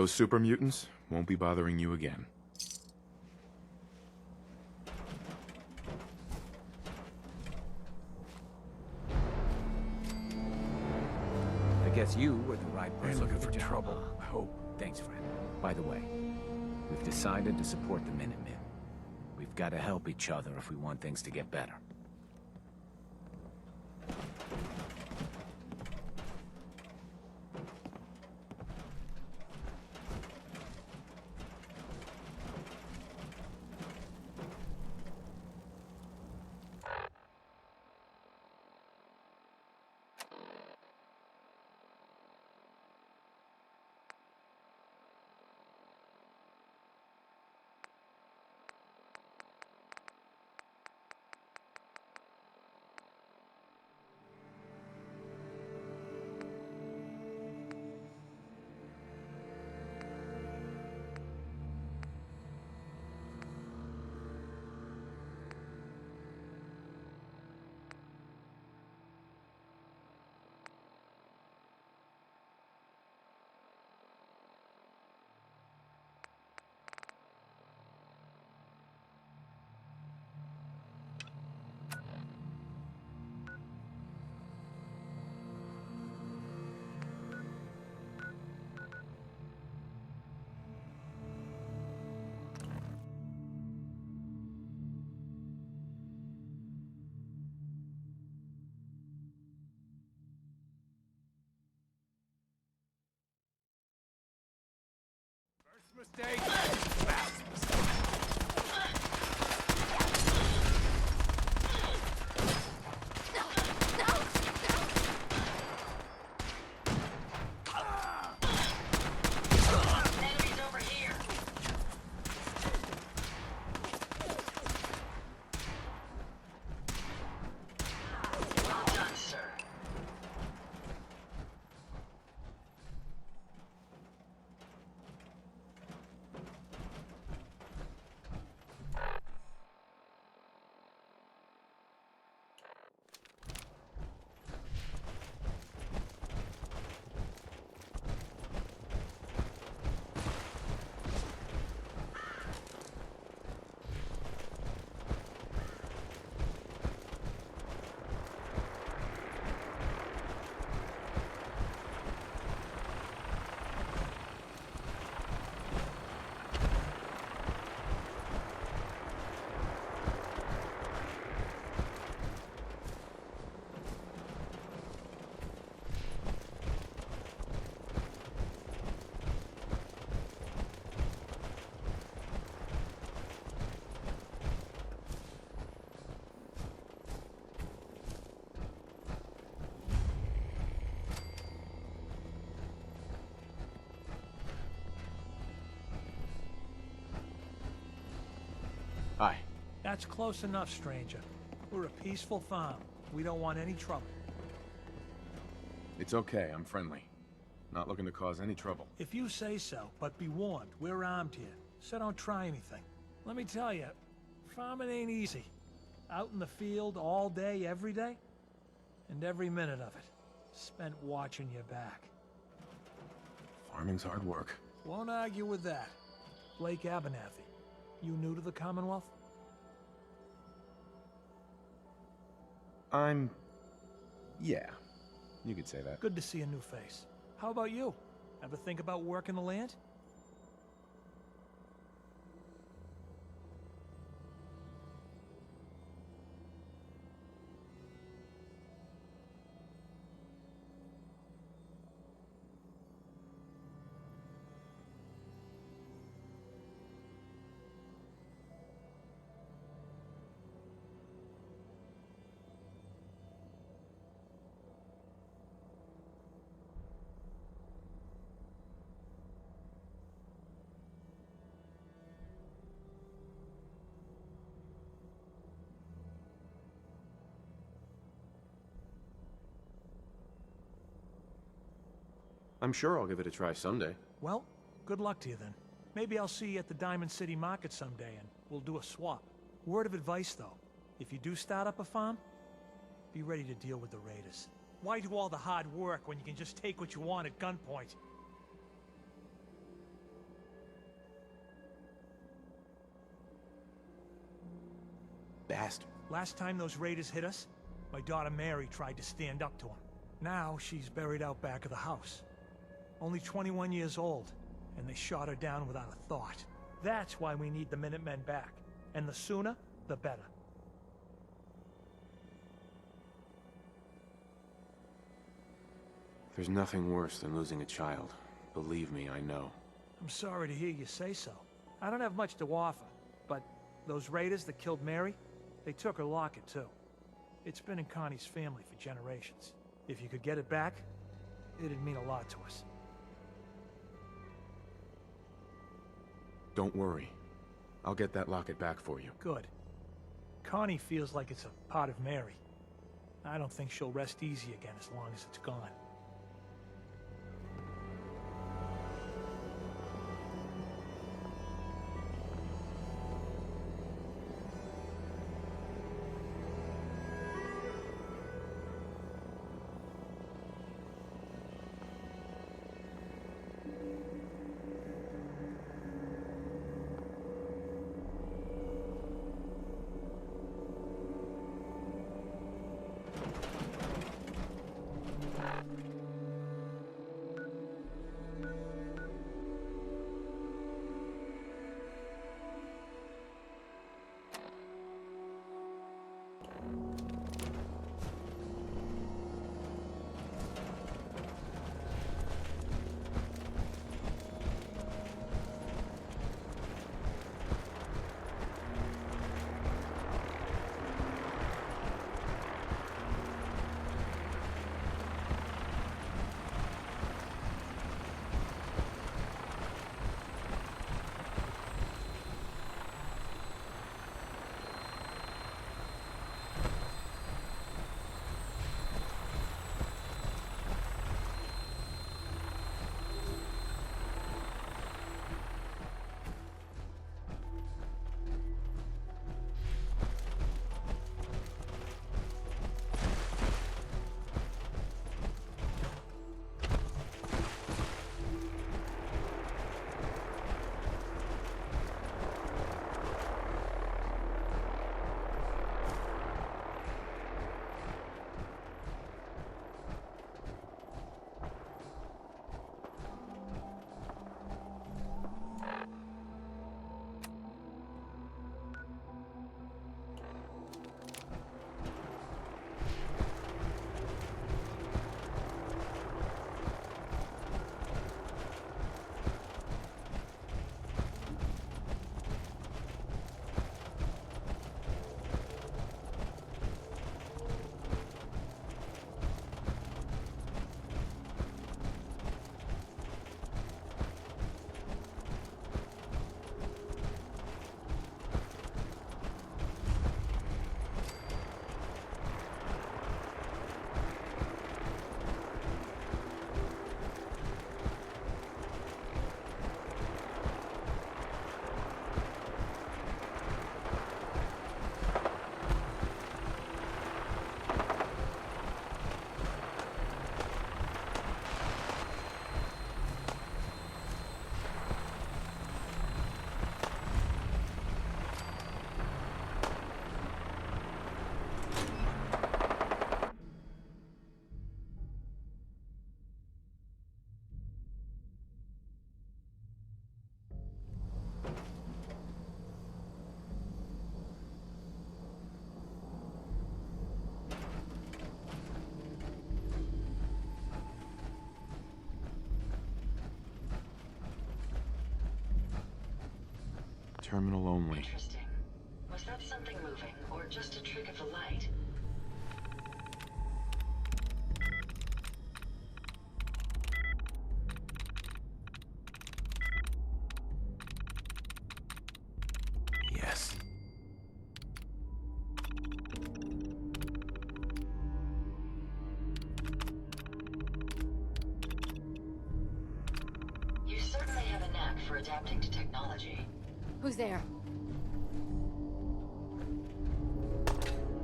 Those super mutants won't be bothering you again. I guess you were the right person looking for trouble. I hope. Thanks, friend. By the way, we've decided to support the Minutemen. We've got to help each other if we want things to get better. Mistake! Last mistake! Enemies over here! Well done, sir. Hi. That's close enough, stranger. We're a peaceful farm. We don't want any trouble. It's okay, I'm friendly. Not looking to cause any trouble. If you say so, but be warned, we're armed here, so don't try anything. Let me tell you, farming ain't easy. Out in the field all day, every day, and every minute of it spent watching your back. Farming's hard work. Won't argue with that. Blake Abernathy, you new to the Commonwealth? Yeah, you could say that. Good to see a new face. How about you? Ever think about working the land? I'm sure I'll give it a try someday. Well, good luck to you then. Maybe I'll see you at the Diamond City Market someday and we'll do a swap. Word of advice though, if you do start up a farm, be ready to deal with the raiders. Why do all the hard work when you can just take what you want at gunpoint? bastard. Last time those raiders hit us, my daughter Mary tried to stand up to them. Now she's buried out back of the house. Only 21 years old, and they shot her down without a thought. That's why we need the Minutemen back. And the sooner, the better. There's nothing worse than losing a child. Believe me, I know. I'm sorry to hear you say so. I don't have much to offer, but those raiders that killed Mary, they took her locket too. It's been in Connie's family for generations. If you could get it back, it'd mean a lot to us. Don't worry. I'll get that locket back for you. Good. Connie feels like it's a part of Mary. I don't think she'll rest easy again as long as it's gone. Terminal only. Interesting. Was that something moving, or just a trick of the light? Yes. You certainly have a knack for adapting to technology. Who's there?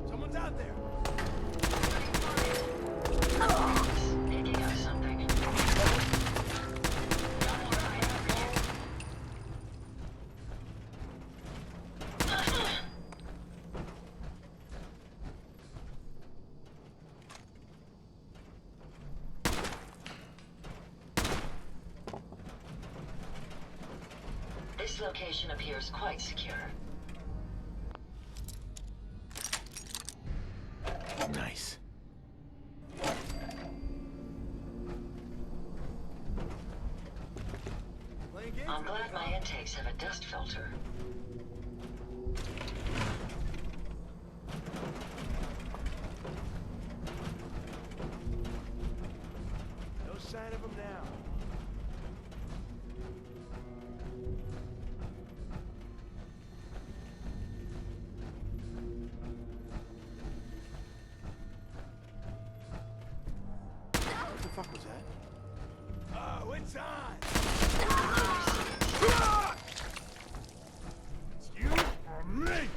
Someone's out there! Picking up something. This location appears quite secure. Nice. I'm glad my intakes have a dust filter. No sign of him now. What the fuck was that? Oh, it's on! It's you or me!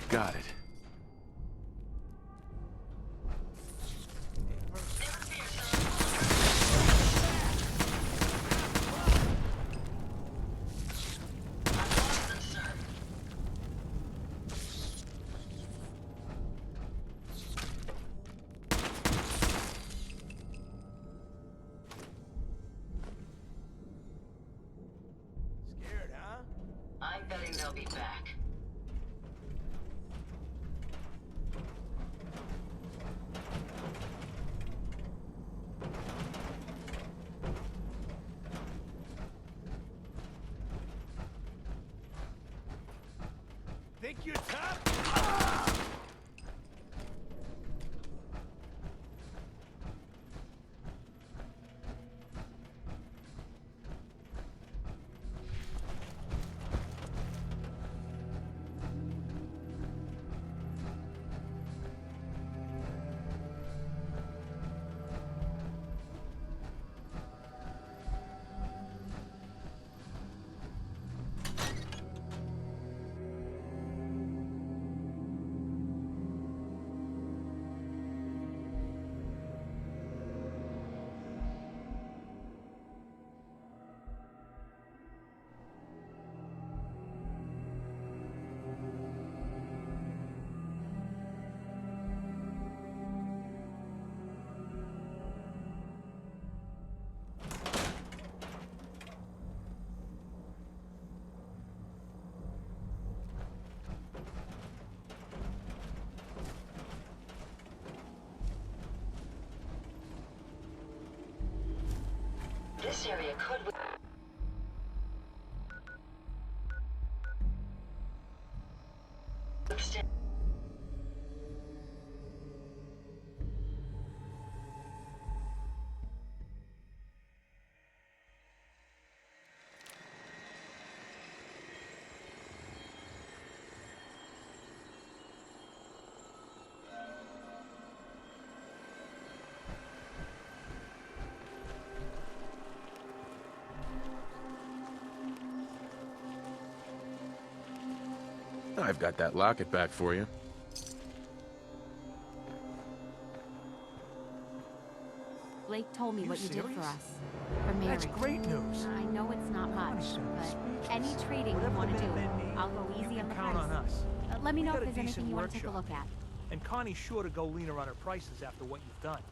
Got it. Scared, huh? I'm betting they'll be back. Think you're tough? This area could withstand. I've got that locket back for you. Blake told me You what you did for serious? us. For Mary. That's great news. I know it's not much, Connie's gonna be but speechless. any trading you Whatever want to the do, Minutemen need, I'll go easy you on can the count price. on us. Let me We know got if a there's anything decent you want to take a workshop. look at. And Connie's sure to go leaner on her prices after what you've done.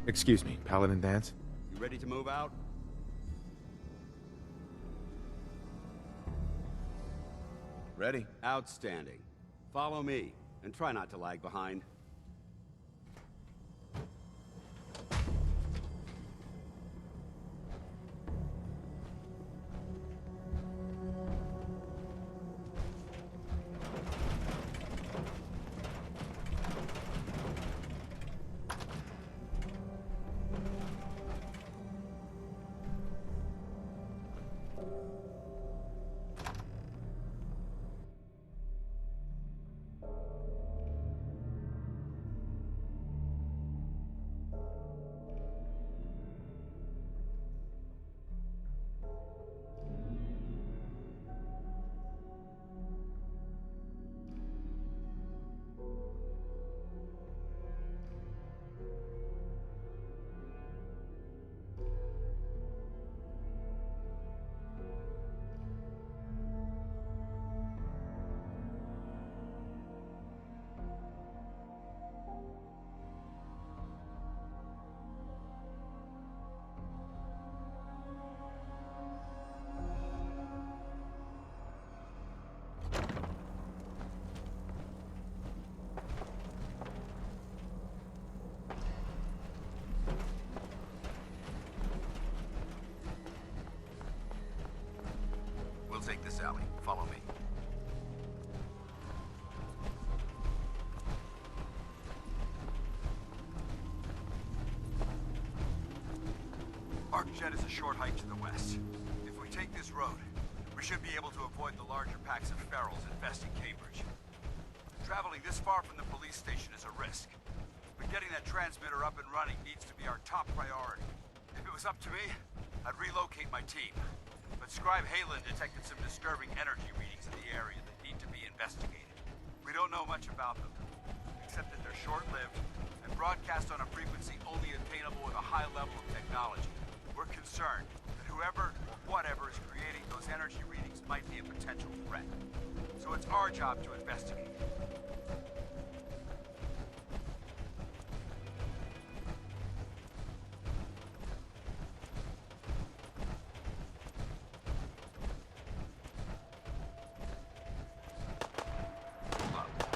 Excuse me, Paladin Danse? You ready to move out? Ready. Outstanding. Follow me, and try not to lag behind. We'll take this alley. Follow me. Arcjet is a short hike to the west. If we take this road, we should be able to avoid the larger packs of ferals infesting Cambridge. Traveling this far from the police station is a risk, but getting that transmitter up and running needs to be our top priority. If it was up to me, I'd relocate my team. But Scribe Halen detected some disturbing energy readings in the area that need to be investigated. We don't know much about them, except that they're short-lived and broadcast on a frequency only attainable with a high level of technology. We're concerned that whoever or whatever is creating those energy readings might be a potential threat. So it's our job to investigate.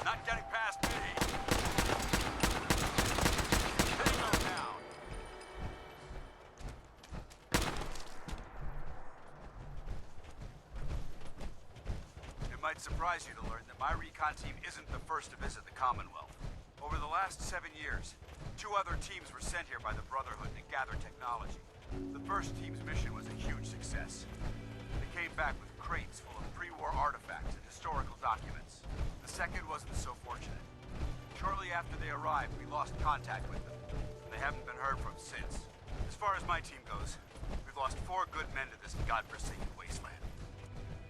Not getting past me. Tango down. It might surprise you to learn that my recon team isn't the first to visit the Commonwealth. Over the last 7 years, 2 other teams were sent here by the Brotherhood to gather technology. The first team's mission was a huge success. They came back with crates full of pre-war artifacts and historical documents. The second wasn't so fortunate. Shortly after they arrived, we lost contact with them. They haven't been heard from since. As far as my team goes, we've lost 4 good men to this godforsaken wasteland.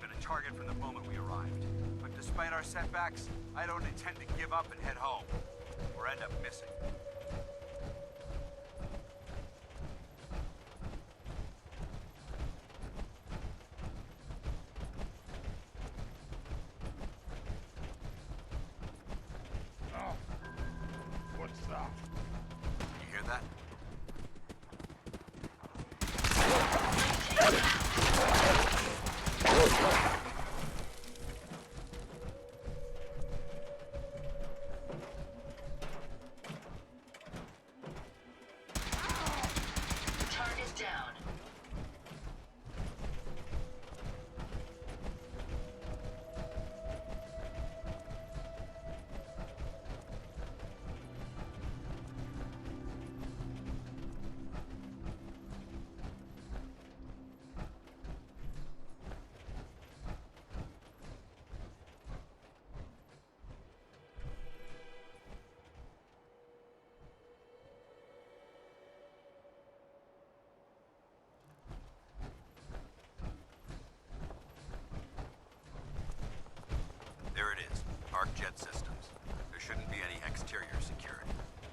Been a target from the moment we arrived. But despite our setbacks, I don't intend to give up and head home, or end up missing. What's that? You hear that? Target down. There it is. Arcjet systems. There shouldn't be any exterior security,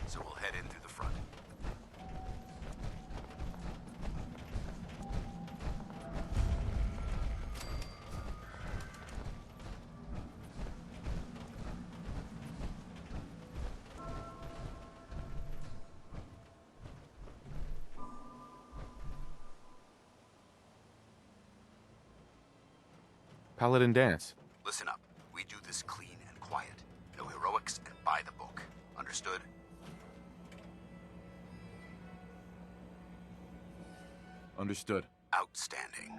so we'll head in through the front. Paladin Dance. Listen up. We do this clean and quiet. No heroics and by the book. Understood? Understood. Outstanding.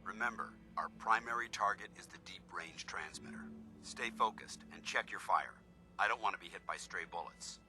Remember, our primary target is the deep-range transmitter. Stay focused and check your fire. I don't want to be hit by stray bullets.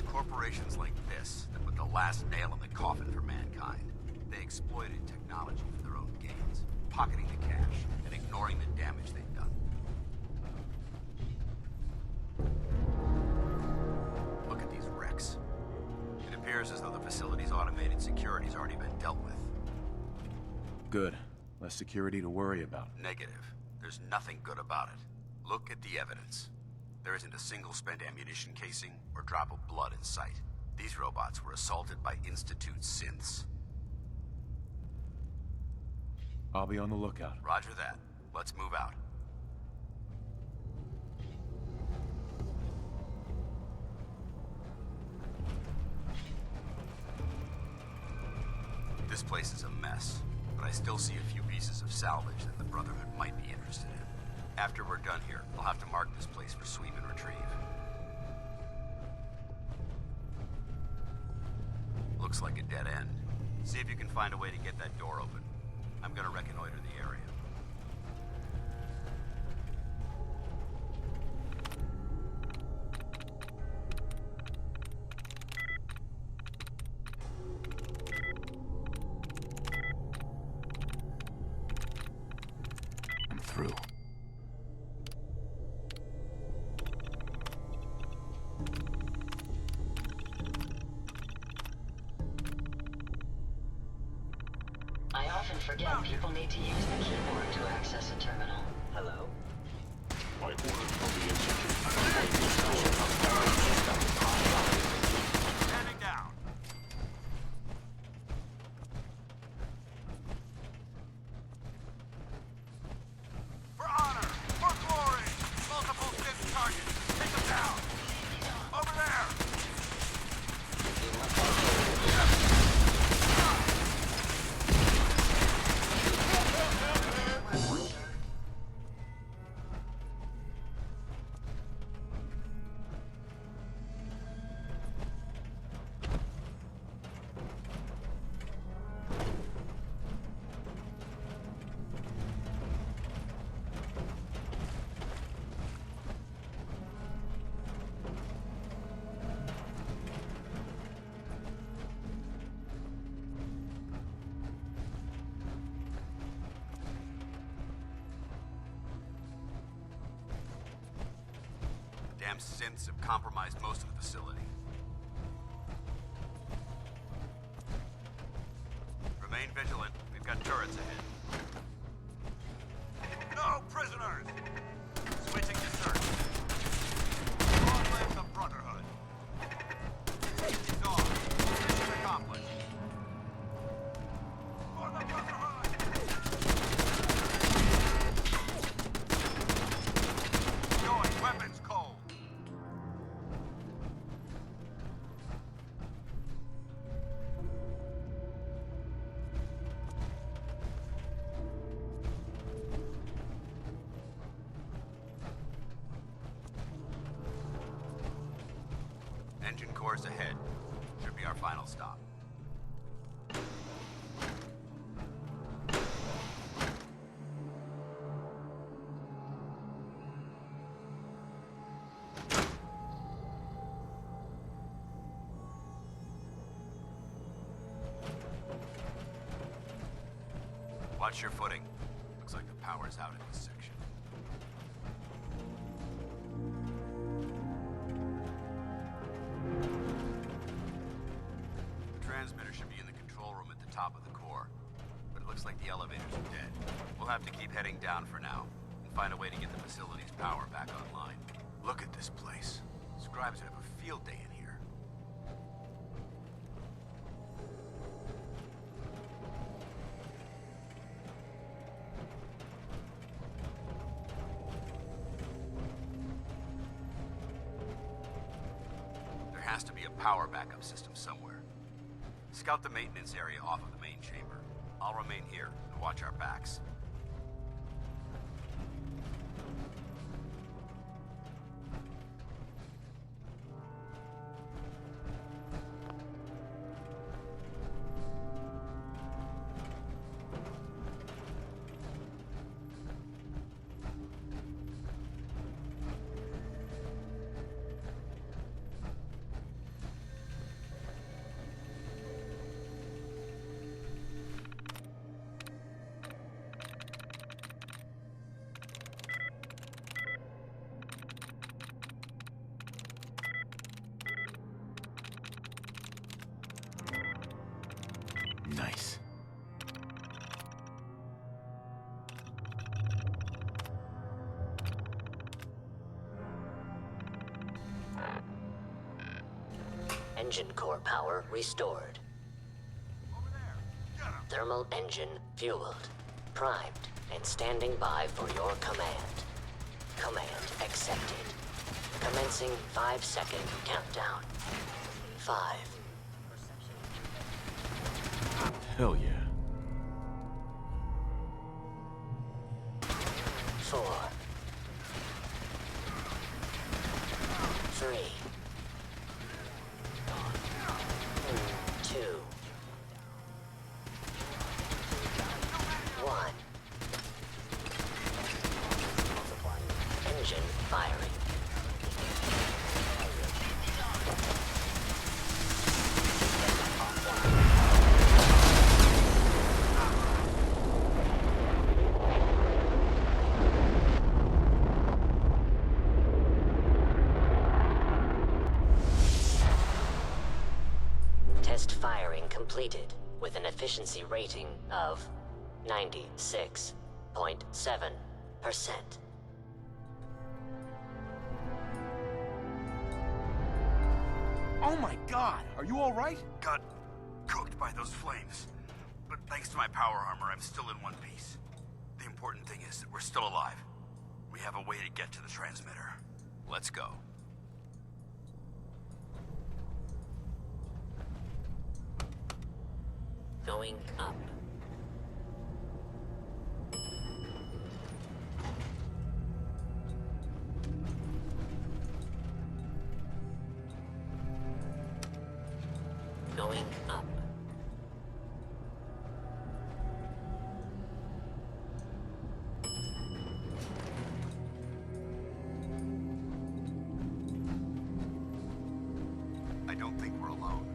Corporations like this that put the last nail in the coffin for mankind. They exploited technology for their own gains, pocketing the cash and ignoring the damage they've done. Look at these wrecks. It appears as though the facility's automated security's already been dealt with. Good. Less security to worry about. Negative. There's nothing good about it. Look at the evidence. There isn't a single spent ammunition casing or drop of blood in sight. These robots were assaulted by Institute synths. I'll be on the lookout. Roger that. Let's move out. This place is a mess, but I still see a few pieces of salvage that the Brotherhood might be interested in. After we're done here, I'll have to mark this place for sweep and retrieve. Looks like a dead end. See if you can find a way to get that door open. I'm gonna reconnoiter the area. I'm through. I often forget people need to use the keyboard to access a terminal. Hello? Standing down. For honor! For glory! Multiple fifth targets! Take them down! Over there! Damn synths have compromised most of the facility. Remain vigilant. We've got turrets ahead. No prisoners! Switching to search. Long live the Brotherhood. Safety's on. Mission accomplished. For the Brotherhood! Going, weapons cold. Engine course ahead. Should be our final stop. Watch your footing. Looks like the power's out in this section. The transmitter should be in the control room at the top of the core, but it looks to keep heading down for now, and find a way to get the facility's power back online. Look at this place. Scribes would have a field day in here. There has to be a power backup system somewhere. Scout the maintenance area off of the main chamber. I'll remain here and watch our backs. Nice. Engine core power restored. Over there! Get 'em! Thermal engine fueled. Primed and standing by for your command. Command accepted. Commencing 5-second countdown. 5. Hell yeah. 4. 3. 2. 1. Engine firing. Test firing completed with an efficiency rating of 96.7%. Oh my god! Are you alright? Got cooked by those flames. But thanks to my power armor, I'm still in one piece. The important thing is that we're still alive. We have a way to get to the transmitter. Let's go. Going up. Going up. I don't think we're alone.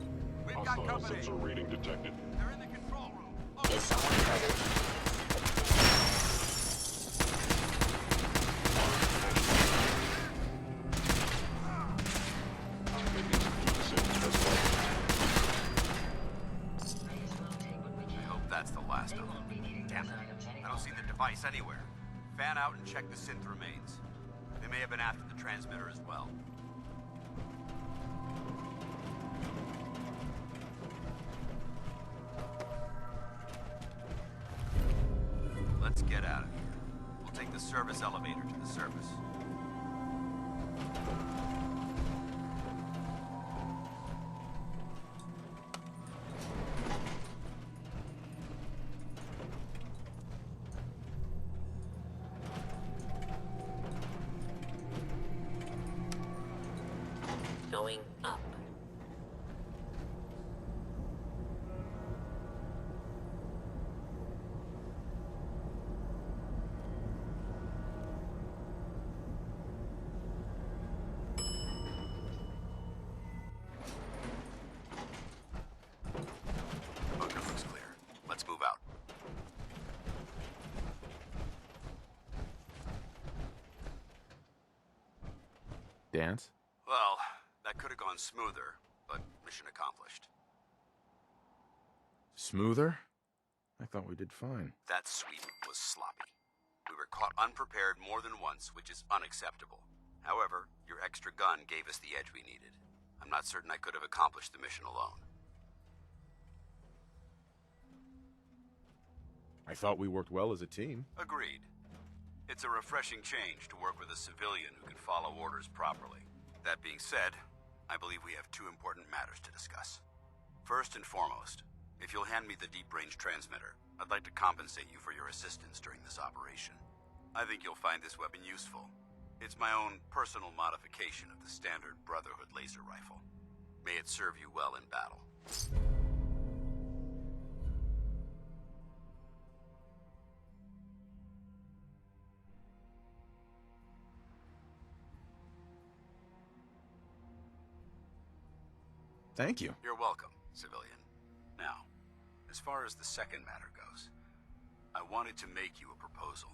We've got Hostile company. sensor reading detected. They're in the control room. Is someone present? I hope that's the last of them. Damn it. I don't see the device anywhere. Fan out and check the synth remains. They may have been after the transmitter as well. Let's get out of here. We'll take the service elevator to the surface. Going up. Bunker looks clear. Let's move out. Dance? Well, that could have gone smoother, but mission accomplished. Smoother? I thought we did fine. That sweep was sloppy. We were caught unprepared more than once, which is unacceptable. However, your extra gun gave us the edge we needed. I'm not certain I could have accomplished the mission alone. I thought we worked well as a team. Agreed. It's a refreshing change to work with a civilian who can follow orders properly. That being said, I believe we have two important matters to discuss. First and foremost, if you'll hand me the deep-range transmitter, I'd like to compensate you for your assistance during this operation. I think you'll find this weapon useful. It's my own personal modification of the standard Brotherhood laser rifle. May it serve you well in battle. Thank you. You're welcome, civilian. Now, as far as the second matter goes, I wanted to make you a proposal.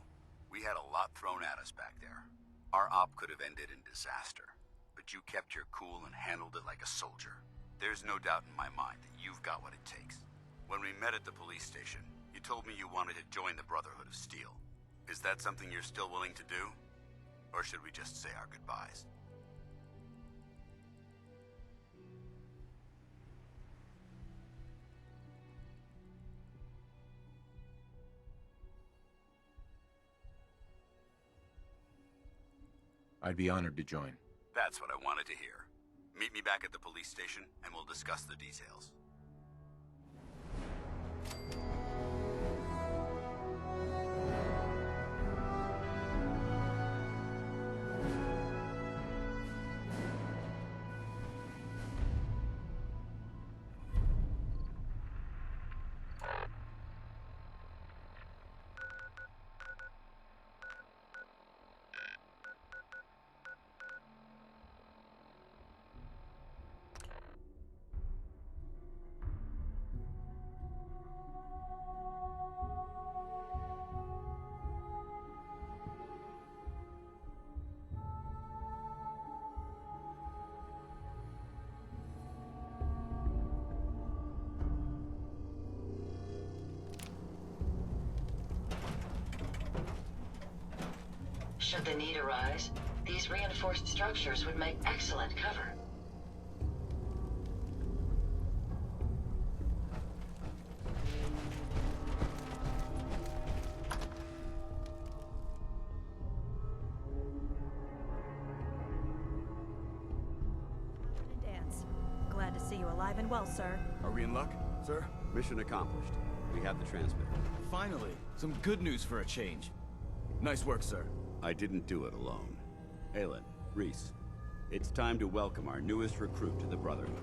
We had a lot thrown at us back there. Our op could have ended in disaster, but you kept your cool and handled it like a soldier. There's no doubt in my mind that you've got what it takes. When we met at the police station, you told me you wanted to join the Brotherhood of Steel. Is that something you're still willing to do? Or should we just say our goodbyes? I'd be honored to join. That's what I wanted to hear. Meet me back at the police station, and we'll discuss the details. Should the need arise, these reinforced structures would make excellent cover. Dance. Glad to see you alive and well, sir. Are we in luck, sir? Mission accomplished. We have the transmitter. Finally, some good news for a change. Nice work, sir. I didn't do it alone. Aylin, Reese, it's time to welcome our newest recruit to the Brotherhood.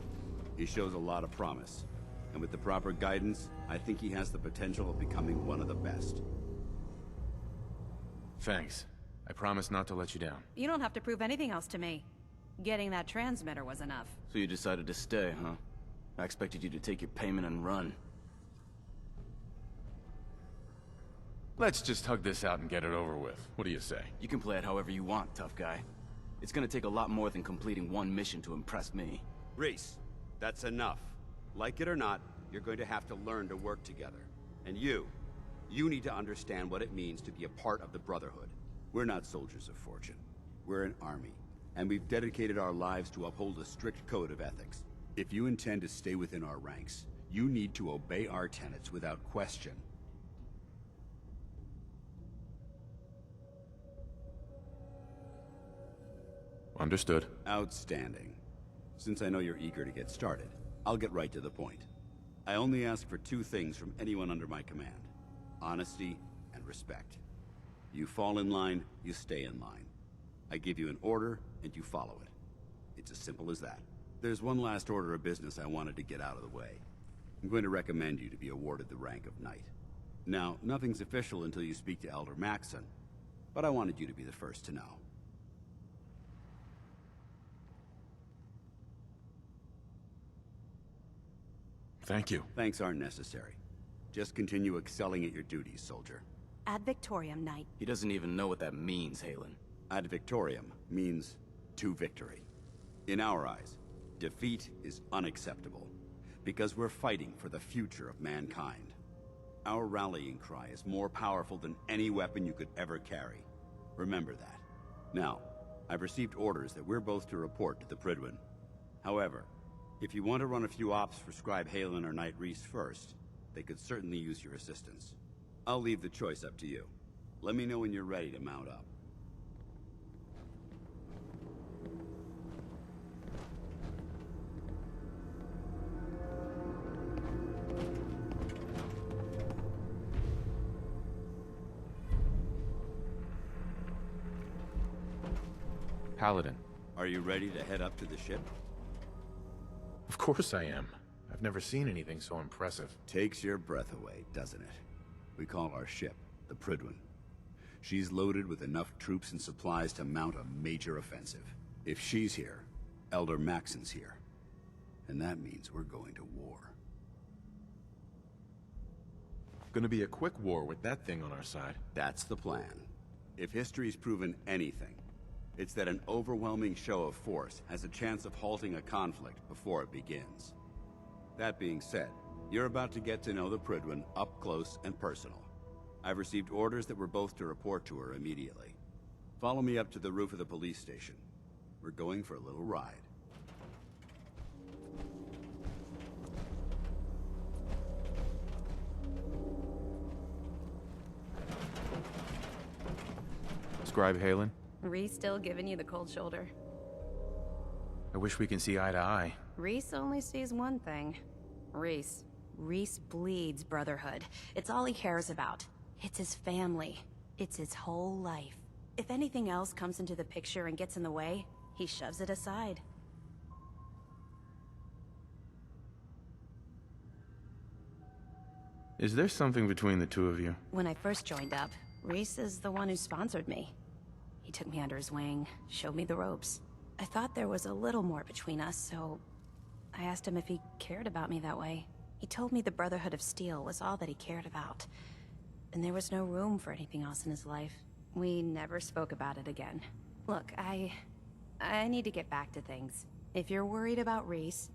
He shows a lot of promise, and with the proper guidance, I think he has the potential of becoming one of the best. Thanks. I promise not to let you down. You don't have to prove anything else to me. Getting that transmitter was enough. So you decided to stay, huh? I expected you to take your payment and run. Let's just hug this out and get it over with. What do you say? You can play it however you want, tough guy. It's gonna take a lot more than completing one mission to impress me. Reese, that's enough. Like it or not, you're going to have to learn to work together. And you need to understand what it means to be a part of the Brotherhood. We're not soldiers of fortune. We're an army, and we've dedicated our lives to uphold a strict code of ethics. If you intend to stay within our ranks, you need to obey our tenets without question. Understood. Outstanding. Since I know you're eager to get started, I'll get right to the point. I only ask for two things from anyone under my command: honesty and respect. You fall in line, you stay in line. I give you an order, and you follow it. It's as simple as that. There's one last order of business I wanted to get out of the way. I'm going to recommend you to be awarded the rank of Knight. Now, nothing's official until you speak to Elder Maxson, but I wanted you to be the first to know. Thank you. Thanks aren't necessary. Just continue excelling at your duties, soldier. Ad Victoriam, Knight. He doesn't even know what that means, Halen. Ad Victoriam means to victory. In our eyes, defeat is unacceptable, because we're fighting for the future of mankind. Our rallying cry is more powerful than any weapon you could ever carry. Remember that. Now, I've received orders that we're both to report to the Prydwen. However, if you want to run a few ops for Scribe Haylen or Knight Rhys first, they could certainly use your assistance. I'll leave the choice up to you. Let me know when you're ready to mount up. Paladin. Are you ready to head up to the ship? Of course I am. I've never seen anything so impressive. Takes your breath away, doesn't it? We call our ship the Prydwen. She's loaded with enough troops and supplies to mount a major offensive. If she's here, Elder Maxson's here. And that means we're going to war. Gonna be a quick war with that thing on our side. That's the plan. If history's proven anything, it's that an overwhelming show of force has a chance of halting a conflict before it begins. That being said, you're about to get to know the Prydwen up close and personal. I've received orders that we're both to report to her immediately. Follow me up to the roof of the police station. We're going for a little ride. Scribe Haylen, Rhys still giving you the cold shoulder. I wish we can see eye to eye. Rhys only sees one thing. Rhys bleeds brotherhood. It's all he cares about. It's his family. It's his whole life. If anything else comes into the picture and gets in the way, he shoves it aside. Is there something between the two of you? When I first joined up, Rhys is the one who sponsored me. He took me under his wing, showed me the ropes. I thought there was a little more between us, so I asked him if he cared about me that way. He told me the Brotherhood of Steel was all that he cared about, and there was no room for anything else in his life. We never spoke about it again. Look, I need to get back to things. If you're worried about Rhys,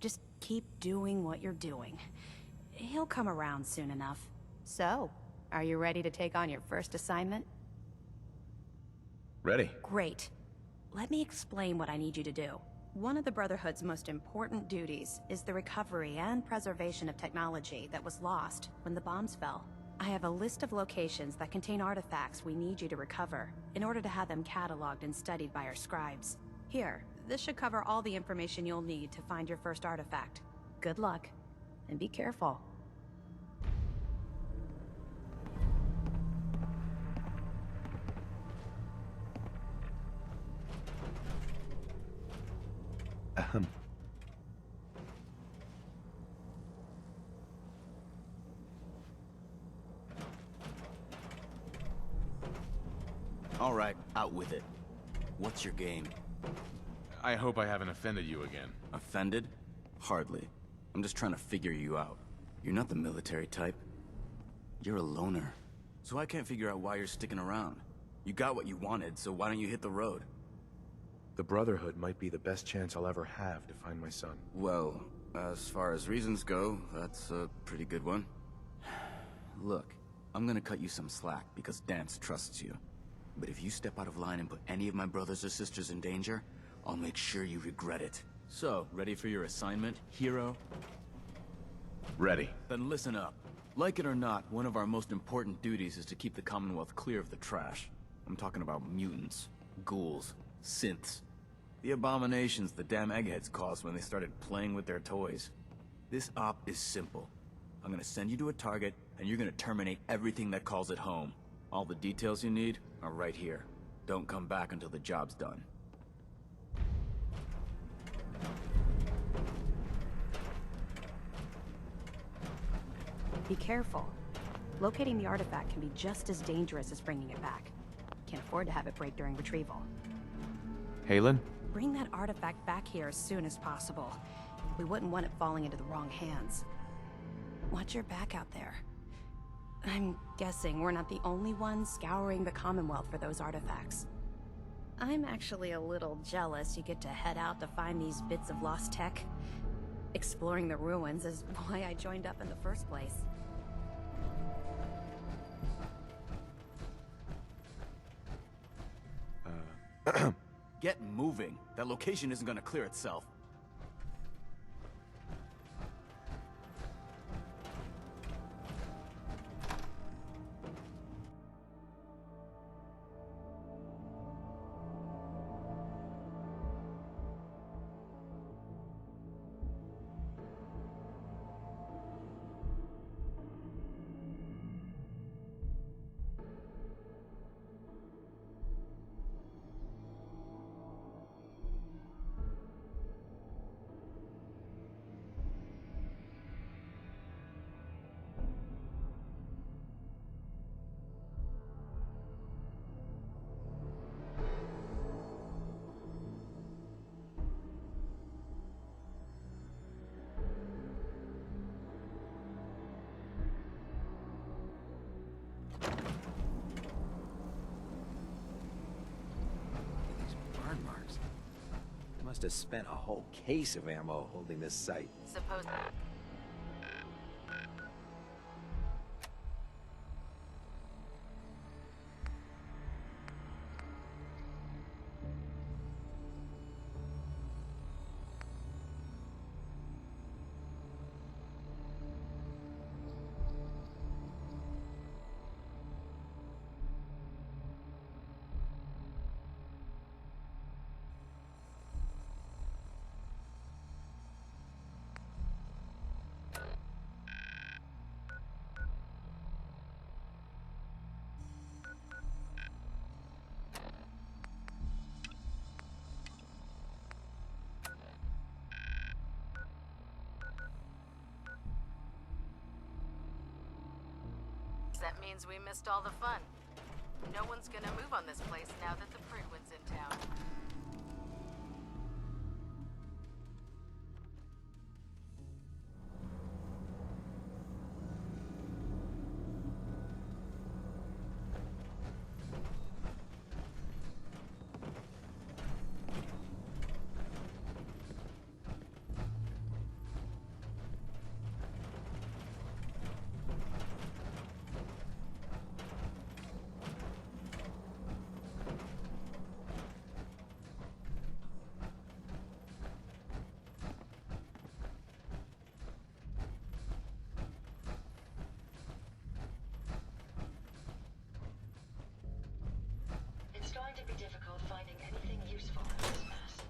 just keep doing what you're doing. He'll come around soon enough. So, are you ready to take on your first assignment? Ready. Great. Let me explain what I need you to do. One of the Brotherhood's most important duties is the recovery and preservation of technology that was lost when the bombs fell. I have a list of locations that contain artifacts we need you to recover in order to have them cataloged and studied by our scribes. Here, this should cover all the information you'll need to find your first artifact. Good luck, and be careful. All right, out with it. What's your game? I hope I haven't offended you again. Offended? Hardly. I'm just trying to figure you out. You're not the military type. You're a loner. So I can't figure out why you're sticking around. You got what you wanted, so why don't you hit the road? The Brotherhood might be the best chance I'll ever have to find my son. Well, as far as reasons go, that's a pretty good one. Look, I'm gonna cut you some slack because Danse trusts you. But if you step out of line and put any of my brothers or sisters in danger, I'll make sure you regret it. So, ready for your assignment, hero? Ready. Then listen up. Like it or not, one of our most important duties is to keep the Commonwealth clear of the trash. I'm talking about mutants, ghouls, synths. The abominations the damn eggheads caused when they started playing with their toys. This op is simple. I'm gonna send you to a target, and you're gonna terminate everything that calls it home. All the details you need are right here. Don't come back until the job's done. Be careful. Locating the artifact can be just as dangerous as bringing it back. Can't afford to have it break during retrieval. Haylen? Bring that artifact back here as soon as possible. We wouldn't want it falling into the wrong hands. Watch your back out there. I'm guessing we're not the only ones scouring the Commonwealth for those artifacts. I'm actually a little jealous you get to head out to find these bits of lost tech. Exploring the ruins is why I joined up in the first place. Get moving. That location isn't gonna clear itself. These burn marks. Must have spent a whole case of ammo holding this site. Suppose... That means we missed all the fun. No one's gonna move on this place now that the Prigwin's in town. It's going to be difficult finding anything useful in this mess.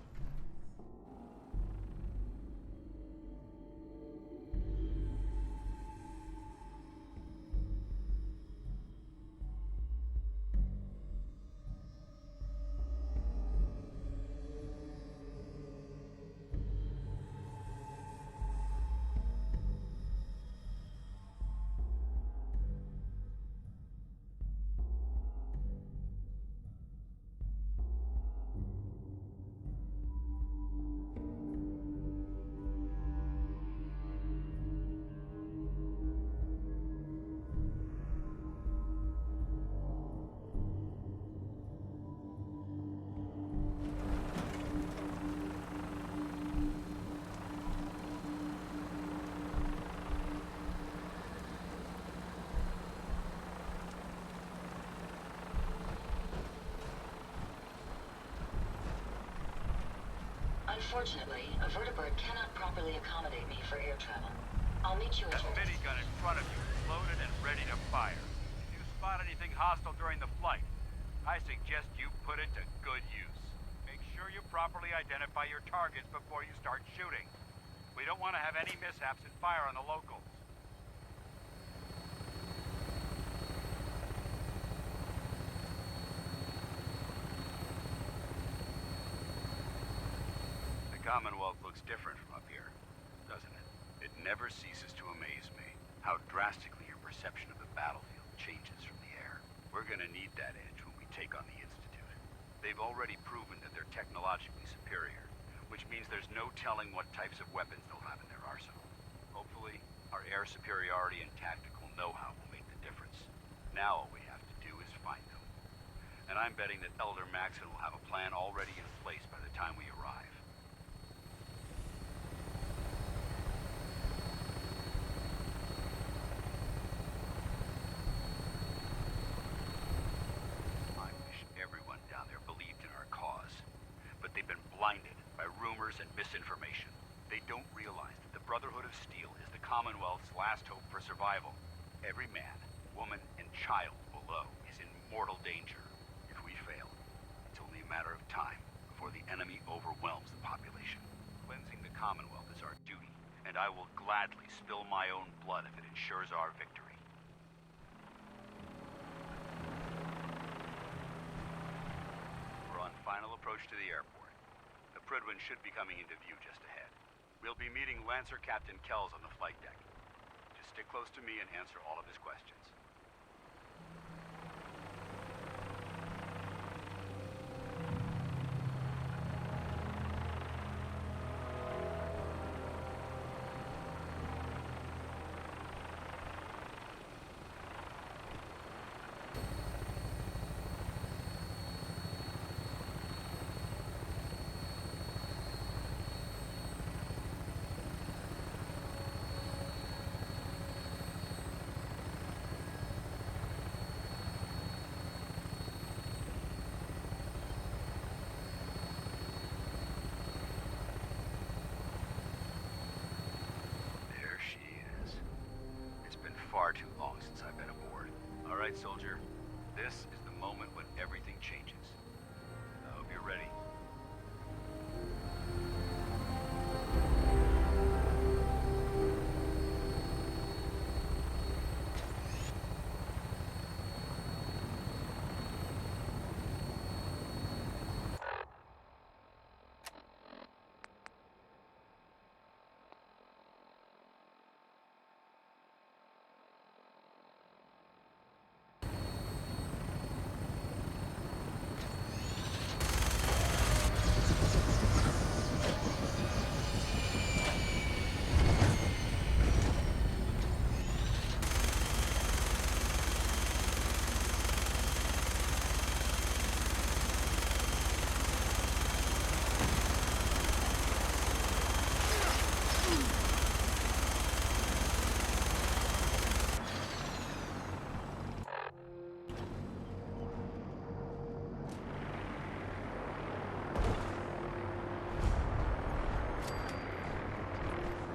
Unfortunately, a vertibird cannot properly accommodate me for air travel. I'll meet you at That your... minigun in front of you is loaded and ready to fire. If you spot anything hostile during the flight, I suggest you put it to good use. Make sure you properly identify your targets before you start shooting. We don't want to have any mishaps and fire on the locals. The Commonwealth looks different from up here, doesn't it? It never ceases to amaze me how drastically your perception of the battlefield changes from the air. We're gonna need that edge when we take on the Institute. They've already proven that they're technologically superior, which means there's no telling what types of weapons they'll have in their arsenal. Hopefully, our air superiority and tactical know-how will make the difference. Now all we have to do is find them. And I'm betting that Elder Maxon will have a plan already in place by the time we arrive. I wish everyone down there believed in our cause. blinded by rumors and misinformation. They don't realize that the Brotherhood of Steel is the Commonwealth's last hope for survival. Every man, woman, and child below is in mortal danger. If we fail, it's only a matter of time before the enemy overwhelms the population. Cleansing the Commonwealth is our duty, and I will gladly spill my own blood if it ensures our victory. We're on final approach to the airport. The Prydwen should be coming into view just ahead. We'll be meeting Lancer Captain Kells on the flight deck. Just stick close to me and answer all of his questions. Far too long since I've been aboard. All right, soldier. This is the moment when everything changes. I hope you're ready.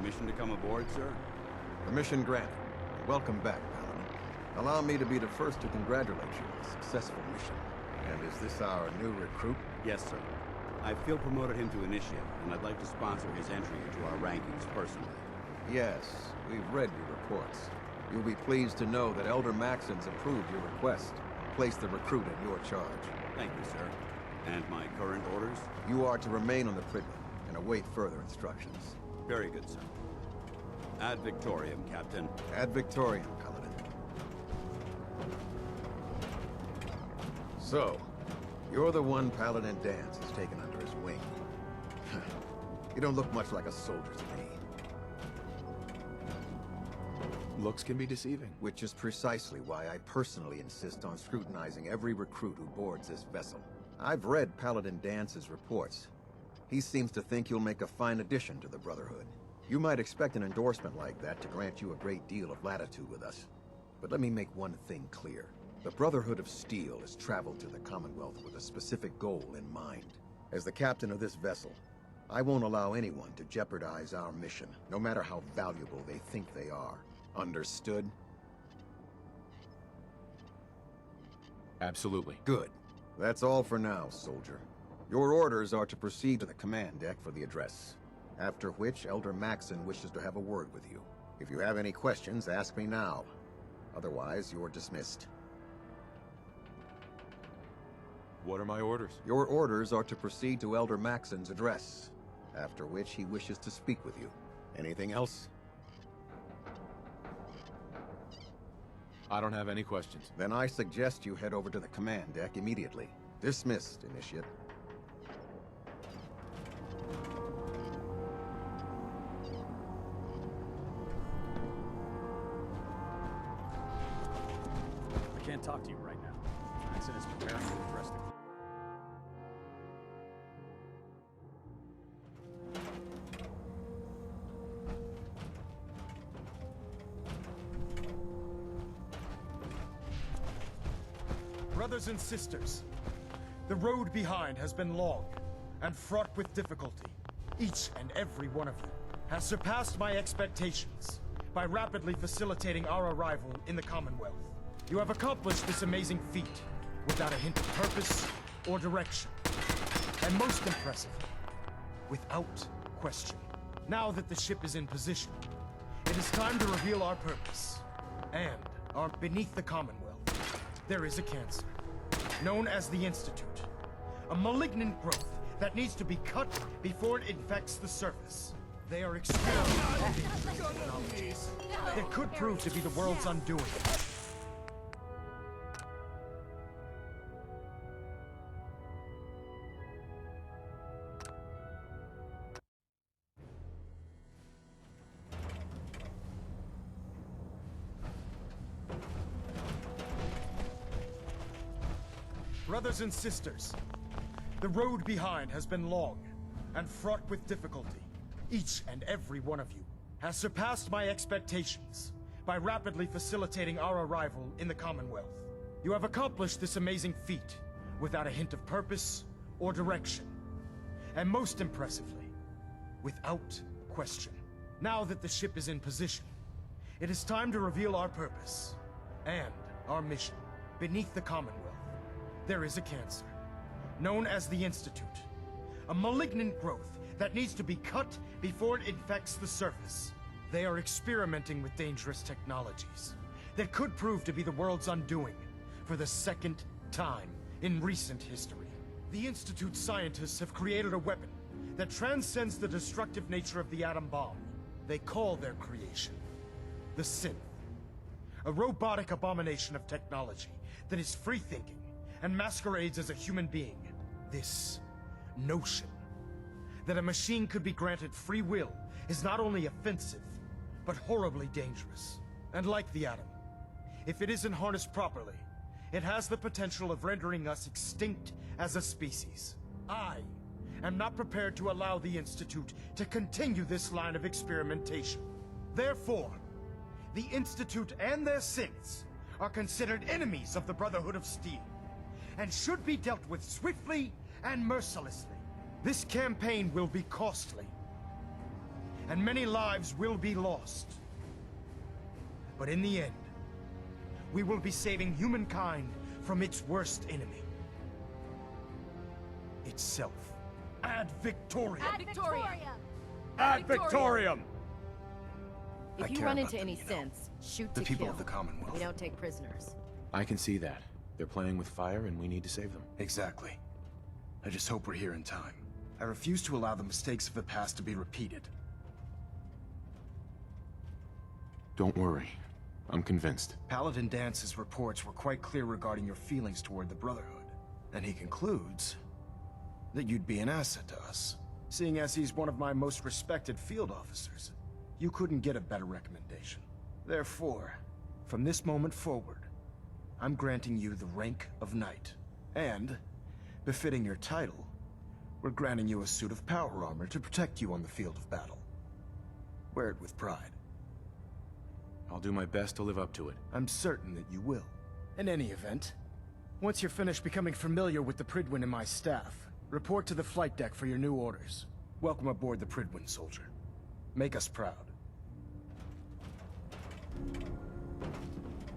Permission to come aboard, sir? Permission granted. Welcome back, Paladin. Allow me to be the first to congratulate you on a successful mission. And is this our new recruit? Yes, sir. I field promoted him to Initiate, and I'd like to sponsor his entry into our rankings personally. Yes, we've read your reports. You'll be pleased to know that Elder Maxon's approved your request and placed the recruit in your charge. Thank you, sir. And my current orders? You are to remain on the Prydwen and await further instructions. Very good, sir. Ad Victoriam, Captain. Ad Victoriam, Paladin. So, you're the one Paladin Danse has taken under his wing. You don't look much like a soldier to me. Looks can be deceiving. Which is precisely why I personally insist on scrutinizing every recruit who boards this vessel. I've read Paladin Dance's reports. He seems to think you'll make a fine addition to the Brotherhood. You might expect an endorsement like that to grant you a great deal of latitude with us. But let me make one thing clear. The Brotherhood of Steel has traveled to the Commonwealth with a specific goal in mind. As the captain of this vessel, I won't allow anyone to jeopardize our mission, no matter how valuable they think they are. Understood? Absolutely. Good. That's all for now, soldier. Your orders are to proceed to the command deck for the address. After which, Elder Maxon wishes to have a word with you. If you have any questions, ask me now. Otherwise, you're dismissed. What are my orders? Your orders are to proceed to Elder Maxon's address. After which, he wishes to speak with you. Anything else? I don't have any questions. Then I suggest you head over to the command deck immediately. Dismissed, Initiate. I can't talk to you right now. Maxon is preparing to address the... Brothers and sisters, the road behind has been long, and fraught with difficulty. Each and every one of you has surpassed my expectations by rapidly facilitating our arrival in the Commonwealth. You have accomplished this amazing feat without a hint of purpose or direction. And most impressively, without question. Now that the ship is in position, it is time to reveal our purpose. And beneath the Commonwealth, there is a cancer, known as the Institute. A malignant growth that needs to be cut before it infects the surface. They are experimenting with technologies that could prove to be the world's undoing. Brothers and sisters, the road behind has been long and fraught with difficulty. Each and every one of you has surpassed my expectations by rapidly facilitating our arrival in the Commonwealth. You have accomplished this amazing feat without a hint of purpose or direction. And most impressively, without question. Now that the ship is in position, it is time to reveal our purpose and our mission. Beneath the Commonwealth, there is a cancer, known as the Institute. A malignant growth that needs to be cut before it infects the surface. They are experimenting with dangerous technologies that could prove to be the world's undoing for the second time in recent history. The Institute's scientists have created a weapon that transcends the destructive nature of the atom bomb. They call their creation the Synth. A robotic abomination of technology that is free-thinking and masquerades as a human being. This notion that a machine could be granted free will is not only offensive, but horribly dangerous. And like the atom, if it isn't harnessed properly, it has the potential of rendering us extinct as a species. I am not prepared to allow the Institute to continue this line of experimentation. Therefore, the Institute and their synths are considered enemies of the Brotherhood of Steel, and should be dealt with swiftly and mercilessly. This campaign will be costly, and many lives will be lost. But in the end, we will be saving humankind from its worst enemy. Itself. Ad Victoriam! Ad Victoriam! Ad Victoriam! If you run into any synths, shoot to kill. The people of the Commonwealth. We don't take prisoners. I can see that. They're playing with fire and we need to save them. Exactly. I just hope we're here in time. I refuse to allow the mistakes of the past to be repeated. Don't worry. I'm convinced. Paladin Dance's reports were quite clear regarding your feelings toward the Brotherhood. And he concludes that you'd be an asset to us. Seeing as he's one of my most respected field officers, you couldn't get a better recommendation. Therefore, from this moment forward, I'm granting you the rank of Knight. And, befitting your title, we're granting you a suit of power armor to protect you on the field of battle. Wear it with pride. I'll do my best to live up to it. I'm certain that you will. In any event, once you're finished becoming familiar with the Prydwen and my staff, report to the flight deck for your new orders. Welcome aboard the Prydwen, soldier. Make us proud.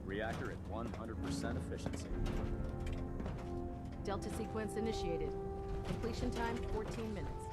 Reactor at 100% efficiency. Delta sequence initiated. Completion time 14 minutes.